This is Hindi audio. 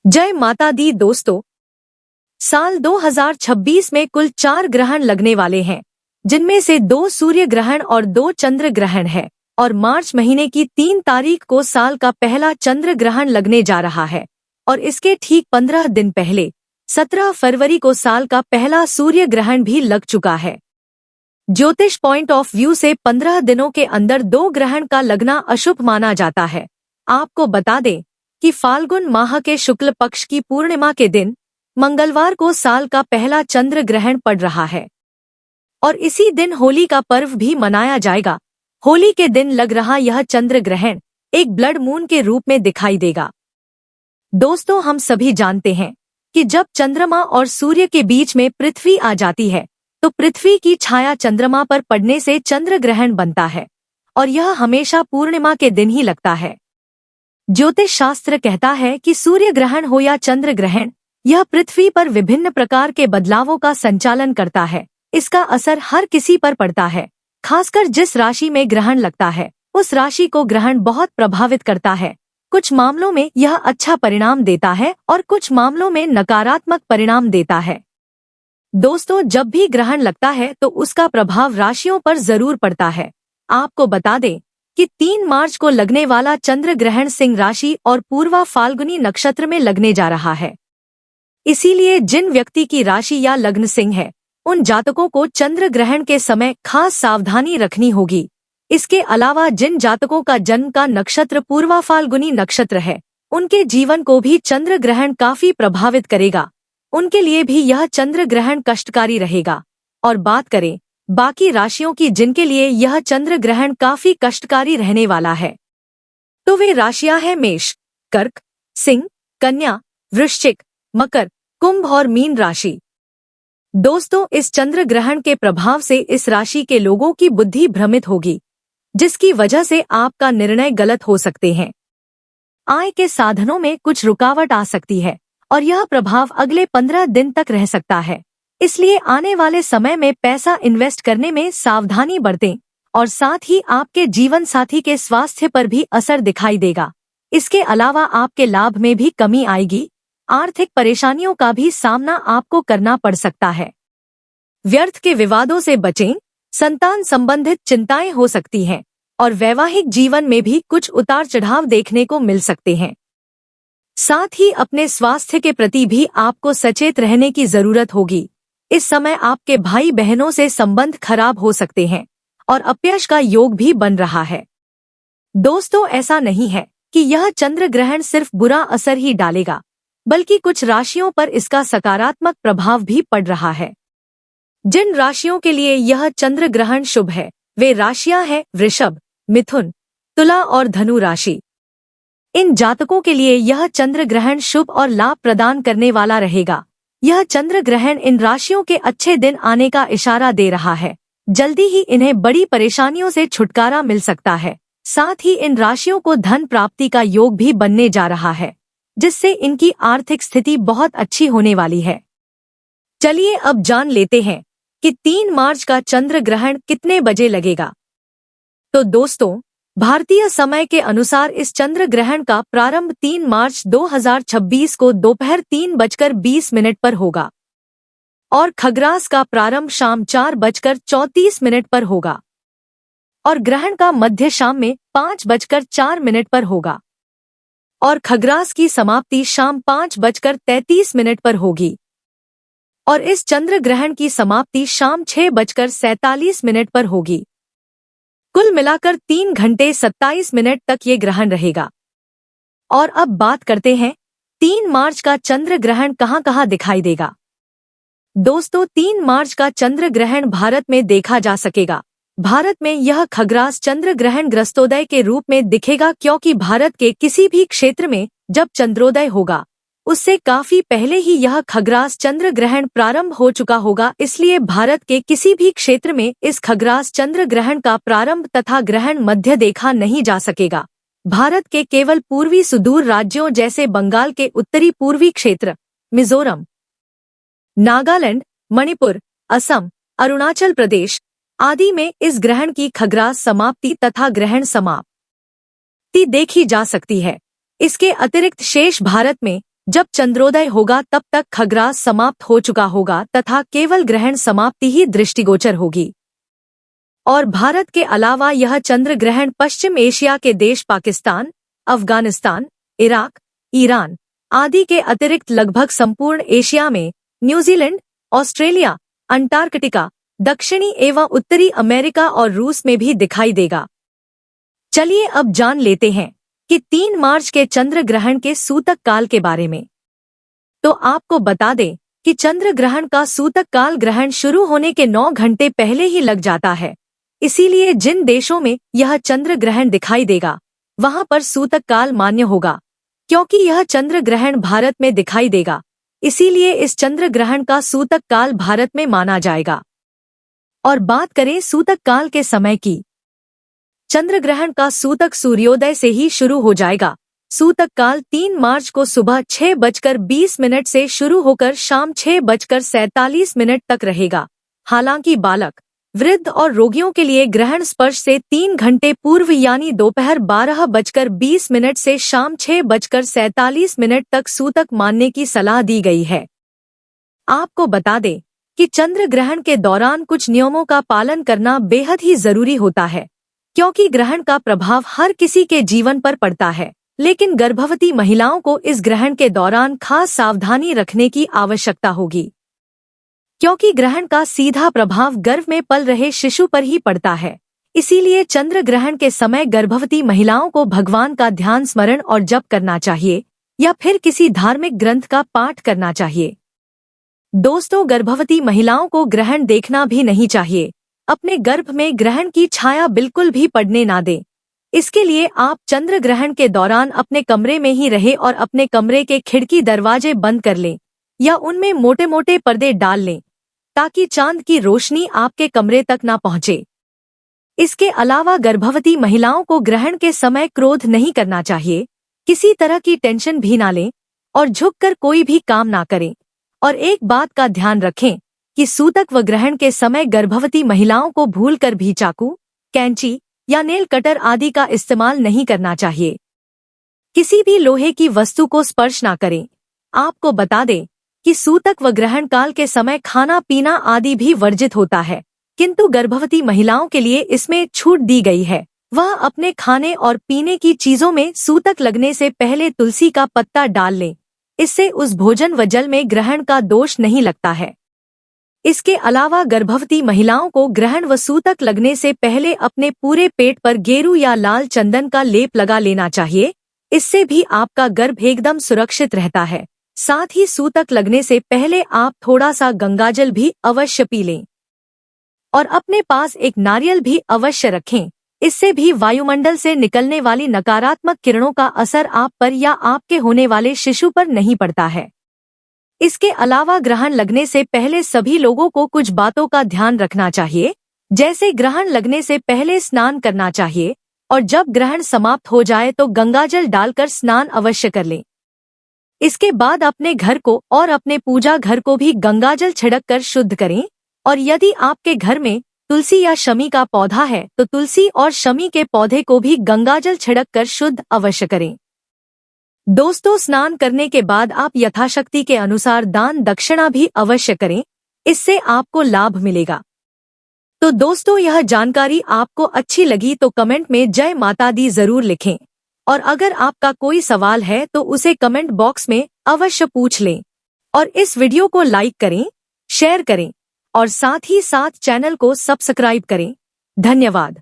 जय माता दी दोस्तों। साल 2026 में कुल 4 ग्रहण लगने वाले हैं, जिनमें से 2 सूर्य ग्रहण और 2 चंद्र ग्रहण है। और मार्च महीने की 3 तारीख को साल का पहला चंद्र ग्रहण लगने जा रहा है। और इसके ठीक 15 दिन पहले 17 फरवरी को साल का पहला सूर्य ग्रहण भी लग चुका है। ज्योतिष पॉइंट ऑफ व्यू से 15 दिनों के अंदर 2 ग्रहण का लगना अशुभ माना जाता है। आपको बता दें कि फाल्गुन माह के शुक्ल पक्ष की पूर्णिमा के दिन मंगलवार को साल का पहला चंद्र ग्रहण पड़ रहा है। और इसी दिन होली का पर्व भी मनाया जाएगा। होली के दिन लग रहा यह चंद्र ग्रहण एक ब्लड मून के रूप में दिखाई देगा। दोस्तों, हम सभी जानते हैं कि जब चंद्रमा और सूर्य के बीच में पृथ्वी आ जाती है तो पृथ्वी की छाया चंद्रमा पर पड़ने से चंद्र ग्रहण बनता है। और यह हमेशा पूर्णिमा के दिन ही लगता है। ज्योतिष शास्त्र कहता है कि सूर्य ग्रहण हो या चंद्र ग्रहण, यह पृथ्वी पर विभिन्न प्रकार के बदलावों का संचालन करता है। इसका असर हर किसी पर पड़ता है। खासकर जिस राशि में ग्रहण लगता है उस राशि को ग्रहण बहुत प्रभावित करता है। कुछ मामलों में यह अच्छा परिणाम देता है और कुछ मामलों में नकारात्मक परिणाम देता है। दोस्तों, जब भी ग्रहण लगता है तो उसका प्रभाव राशियों पर जरूर पड़ता है। आपको बता दें कि 3 मार्च को लगने वाला चंद्र ग्रहण सिंह राशि और पूर्वा फाल्गुनी नक्षत्र में लगने जा रहा है। इसीलिए जिन व्यक्ति की राशि या लग्न सिंह है, उन जातकों को चंद्र ग्रहण के समय खास सावधानी रखनी होगी। इसके अलावा जिन जातकों का जन्म का नक्षत्र पूर्वा फाल्गुनी नक्षत्र है, उनके जीवन को भी चंद्र ग्रहण काफी प्रभावित करेगा। उनके लिए भी यह चंद्र ग्रहण कष्टकारी रहेगा। और बात करें बाकी राशियों की जिनके लिए यह चंद्र ग्रहण काफी कष्टकारी रहने वाला है, तो वे राशियां हैं मेष, कर्क, सिंह, कन्या, वृश्चिक, मकर, कुंभ और मीन राशि। दोस्तों, इस चंद्र ग्रहण के प्रभाव से इस राशि के लोगों की बुद्धि भ्रमित होगी, जिसकी वजह से आपका निर्णय गलत हो सकते हैं। आय के साधनों में कुछ रुकावट आ सकती है और यह प्रभाव अगले 15 दिन तक रह सकता है। इसलिए आने वाले समय में पैसा इन्वेस्ट करने में सावधानी बरतें। और साथ ही आपके जीवन साथी के स्वास्थ्य पर भी असर दिखाई देगा। इसके अलावा आपके लाभ में भी कमी आएगी। आर्थिक परेशानियों का भी सामना आपको करना पड़ सकता है। व्यर्थ के विवादों से बचें। संतान संबंधित चिंताएं हो सकती हैं और वैवाहिक जीवन में भी कुछ उतार चढ़ाव देखने को मिल सकते हैं। साथ ही अपने स्वास्थ्य के प्रति भी आपको सचेत रहने की जरूरत होगी। इस समय आपके भाई बहनों से संबंध खराब हो सकते हैं और अपयश का योग भी बन रहा है। दोस्तों, ऐसा नहीं है कि यह चंद्र ग्रहण सिर्फ बुरा असर ही डालेगा, बल्कि कुछ राशियों पर इसका सकारात्मक प्रभाव भी पड़ रहा है। जिन राशियों के लिए यह चंद्र ग्रहण शुभ है, वे राशियां हैं वृषभ, मिथुन, तुला और धनु राशि। इन जातकों के लिए यह चंद्र ग्रहण शुभ और लाभ प्रदान करने वाला रहेगा। यह चंद्र ग्रहण इन राशियों के अच्छे दिन आने का इशारा दे रहा है। जल्दी ही इन्हें बड़ी परेशानियों से छुटकारा मिल सकता है। साथ ही इन राशियों को धन प्राप्ति का योग भी बनने जा रहा है, जिससे इनकी आर्थिक स्थिति बहुत अच्छी होने वाली है। चलिए अब जान लेते हैं कि 3 मार्च का चंद्र ग्रहण कितने बजे लगेगा। तो दोस्तों, भारतीय समय के अनुसार इस चंद्र ग्रहण का प्रारंभ 3 मार्च 2026 को दोपहर 3:20 पर होगा और खग्रास का प्रारंभ शाम 4:34 पर होगा और ग्रहण का मध्य शाम में 5:04 पर होगा और खग्रास की समाप्ति शाम 5:33 पर होगी और इस चंद्र ग्रहण की समाप्ति शाम 6:47 पर होगी। कुल मिलाकर 3 घंटे 27 मिनट तक ये ग्रहण रहेगा। और अब बात करते हैं 3 मार्च का चंद्र ग्रहण कहां-कहां दिखाई देगा। दोस्तों, 3 मार्च का चंद्र ग्रहण भारत में देखा जा सकेगा। भारत में यह खग्रास चंद्र ग्रहण ग्रस्तोदय के रूप में दिखेगा, क्योंकि भारत के किसी भी क्षेत्र में जब चंद्रोदय होगा उससे काफी पहले ही यह खग्रास चंद्र ग्रहण प्रारंभ हो चुका होगा। इसलिए भारत के किसी भी क्षेत्र में इस खग्रास चंद्र ग्रहण का प्रारंभ तथा ग्रहण मध्य देखा नहीं जा सकेगा। भारत के केवल पूर्वी सुदूर राज्यों जैसे बंगाल के उत्तरी पूर्वी क्षेत्र, मिजोरम, नागालैंड, मणिपुर, असम, अरुणाचल प्रदेश आदि में इस ग्रहण की खग्रास समाप्ति तथा ग्रहण समाप्ति देखी जा सकती है। इसके अतिरिक्त शेष भारत में जब चंद्रोदय होगा तब तक खग्रास समाप्त हो चुका होगा तथा केवल ग्रहण समाप्ति ही दृष्टिगोचर होगी। और भारत के अलावा यह चंद्र ग्रहण पश्चिम एशिया के देश पाकिस्तान, अफगानिस्तान, इराक, ईरान आदि के अतिरिक्त लगभग संपूर्ण एशिया में, न्यूजीलैंड, ऑस्ट्रेलिया, अंटार्कटिका, दक्षिणी एवं उत्तरी अमेरिका और रूस में भी दिखाई देगा। चलिए अब जान लेते हैं कि 3 मार्च के चंद्र ग्रहण के सूतक काल के बारे में। तो आपको बता दें कि चंद्र ग्रहण का सूतक काल ग्रहण शुरू होने के 9 घंटे पहले ही लग जाता है। इसीलिए जिन देशों में यह चंद्र ग्रहण दिखाई देगा वहां पर सूतक काल मान्य होगा। क्योंकि यह चंद्र ग्रहण भारत में दिखाई देगा, इसीलिए इस चंद्र ग्रहण का सूतक काल भारत में माना जाएगा। और बात करें सूतक काल के समय की, चंद्र ग्रहण का सूतक सूर्योदय से ही शुरू हो जाएगा। सूतक काल 3 मार्च को सुबह 6:20 से शुरू होकर शाम 6:47 तक रहेगा। हालांकि बालक, वृद्ध और रोगियों के लिए ग्रहण स्पर्श से 3 घंटे पूर्व यानी दोपहर 12:20 से शाम 6:47 तक सूतक मानने की सलाह दी गई है। आपको बता दें कि चंद्र ग्रहण के दौरान कुछ नियमों का पालन करना बेहद ही जरूरी होता है, क्योंकि ग्रहण का प्रभाव हर किसी के जीवन पर पड़ता है। लेकिन गर्भवती महिलाओं को इस ग्रहण के दौरान खास सावधानी रखने की आवश्यकता होगी, क्योंकि ग्रहण का सीधा प्रभाव गर्भ में पल रहे शिशु पर ही पड़ता है। इसीलिए चंद्र ग्रहण के समय गर्भवती महिलाओं को भगवान का ध्यान स्मरण और जप करना चाहिए या फिर किसी धार्मिक ग्रंथ का पाठ करना चाहिए। दोस्तों, गर्भवती महिलाओं को ग्रहण देखना भी नहीं चाहिए। अपने गर्भ में ग्रहण की छाया बिल्कुल भी पड़ने ना दें। इसके लिए आप चंद्र ग्रहण के दौरान अपने कमरे में ही रहे और अपने कमरे के खिड़की दरवाजे बंद कर लें या उनमें मोटे मोटे पर्दे डाल लें, ताकि चांद की रोशनी आपके कमरे तक ना पहुंचे। इसके अलावा गर्भवती महिलाओं को ग्रहण के समय क्रोध नहीं करना चाहिए, किसी तरह की टेंशन भी ना लें और झुककर कोई भी काम ना करें। और एक बात का ध्यान रखें कि सूतक व ग्रहण के समय गर्भवती महिलाओं को भूलकर भी चाकू, कैंची या नेल कटर आदि का इस्तेमाल नहीं करना चाहिए। किसी भी लोहे की वस्तु को स्पर्श ना करें। आपको बता दें कि सूतक व ग्रहण काल के समय खाना पीना आदि भी वर्जित होता है, किंतु गर्भवती महिलाओं के लिए इसमें छूट दी गई है। वह अपने खाने और पीने की चीजों में सूतक लगने से पहले तुलसी का पत्ता डाल लें। इससे उस भोजन व जल में ग्रहण का दोष नहीं लगता है। इसके अलावा गर्भवती महिलाओं को ग्रहण व सूतक लगने से पहले अपने पूरे पेट पर गेरू या लाल चंदन का लेप लगा लेना चाहिए। इससे भी आपका गर्भ एकदम सुरक्षित रहता है। साथ ही सूतक लगने से पहले आप थोड़ा सा गंगाजल भी अवश्य पी लें और अपने पास एक नारियल भी अवश्य रखें। इससे भी वायुमंडल से निकलने वाली नकारात्मक किरणों का असर आप पर या आपके होने वाले शिशु पर नहीं पड़ता है। इसके अलावा ग्रहण लगने से पहले सभी लोगों को कुछ बातों का ध्यान रखना चाहिए, जैसे ग्रहण लगने से पहले स्नान करना चाहिए और जब ग्रहण समाप्त हो जाए तो गंगाजल डालकर स्नान अवश्य कर लें। इसके बाद अपने घर को और अपने पूजा घर को भी गंगाजल छिड़क कर शुद्ध करें और यदि आपके घर में तुलसी या शमी का पौधा है तो तुलसी और शमी के पौधे को भी गंगाजल छिड़क कर शुद्ध अवश्य करें। दोस्तों, स्नान करने के बाद आप यथाशक्ति के अनुसार दान दक्षिणा भी अवश्य करें, इससे आपको लाभ मिलेगा। तो दोस्तों, यह जानकारी आपको अच्छी लगी तो कमेंट में जय माता दी जरूर लिखें और अगर आपका कोई सवाल है तो उसे कमेंट बॉक्स में अवश्य पूछ लें और इस वीडियो को लाइक करें, शेयर करें और साथ ही साथ चैनल को सब्सक्राइब करें। धन्यवाद।